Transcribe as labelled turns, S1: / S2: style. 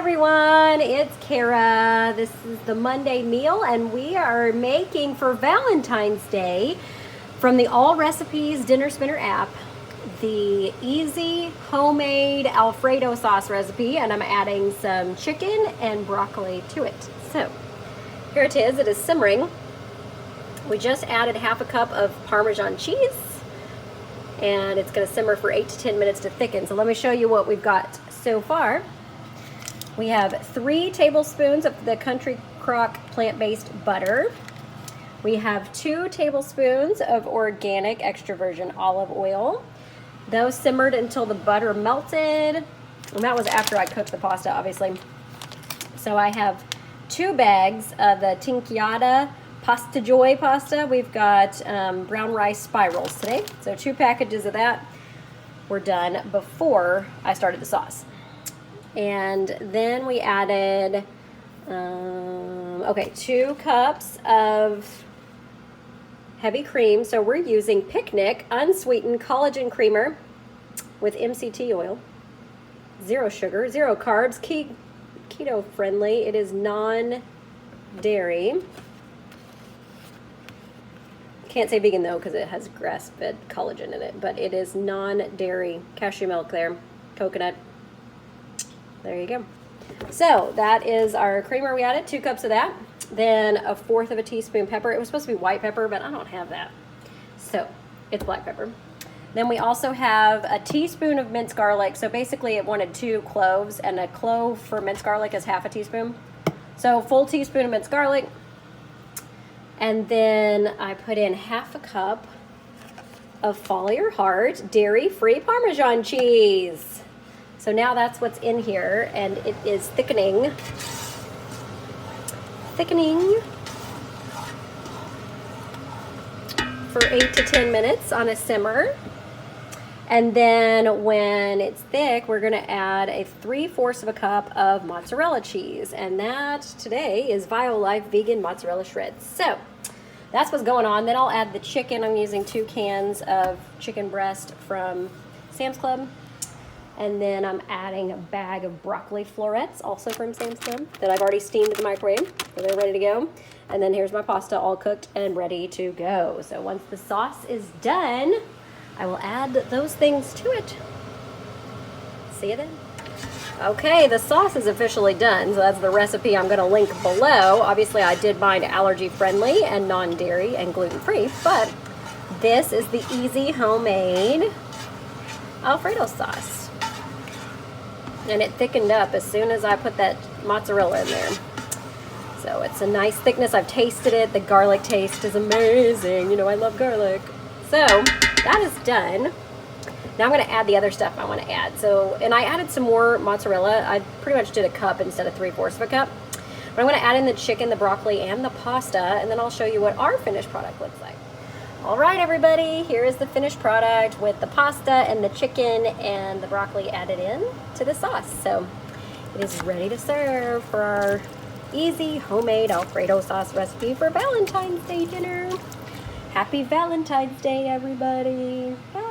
S1: everyone, it's Kara. This is the Monday meal, and we are making for Valentine's Day from the All Recipes Dinner Spinner app the easy homemade Alfredo sauce recipe, and I'm adding some chicken and broccoli to it. So here it is simmering. We just added half a cup of Parmesan cheese, and it's going to simmer for 8 to 10 minutes to thicken. So let me show you what we've got so far. We have 3 tablespoons of the Country Crock plant-based butter. We have 2 tablespoons of organic extra virgin olive oil. Those simmered until the butter melted. And that was after I cooked the pasta, obviously. So I have 2 bags of the Tinchiata Pasta Joy pasta. We've got brown rice spirals today. So 2 packages of that were done before I started the sauce. And then we added, 2 cups of heavy cream. So we're using Picnic unsweetened collagen creamer with MCT oil. 0 sugar, 0 carbs, keto friendly. It is non-dairy. Can't say vegan though because it has grass-fed collagen in it, but it is non-dairy. Cashew milk there, coconut. There you go. So that is our creamer we added, 2 cups of that. Then 1/4 of a teaspoon pepper. It was supposed to be white pepper, but I don't have that. So it's black pepper. Then we also have a teaspoon of minced garlic. So basically it wanted 2 cloves, and a clove for minced garlic is half a teaspoon. So full teaspoon of minced garlic. And then I put in half a cup of Follow Your Heart dairy-free Parmesan cheese. So now that's what's in here, and it is thickening for 8 to 10 minutes on a simmer. And then when it's thick, we're gonna add a 3/4 of a cup of mozzarella cheese. And that today is Violife vegan mozzarella shreds. So that's what's going on. Then I'll add the chicken. I'm using 2 cans of chicken breast from Sam's Club. And then I'm adding a bag of broccoli florets, also from Sam's Club, that I've already steamed in the microwave, so they're ready to go. And then here's my pasta all cooked and ready to go. So once the sauce is done, I will add those things to it. See you then. Okay, the sauce is officially done, so that's the recipe I'm gonna link below. Obviously, I did mine allergy friendly and non-dairy and gluten-free, but this is the easy homemade Alfredo sauce. And it thickened up as soon as I put that mozzarella in there. So it's a nice thickness. I've tasted it. The garlic taste is amazing. You know I love garlic. So that is done. Now I'm going to add the other stuff I want to add. So, and I added some more mozzarella. I pretty much did a cup instead of 3/4 of a cup. But I'm going to add in the chicken, the broccoli, and the pasta, and then I'll show you what our finished product looks like. All right, everybody, here is the finished product with the pasta and the chicken and the broccoli added in to the sauce. So it is ready to serve for our easy homemade Alfredo sauce recipe for Valentine's Day dinner. Happy Valentine's Day, everybody. Bye.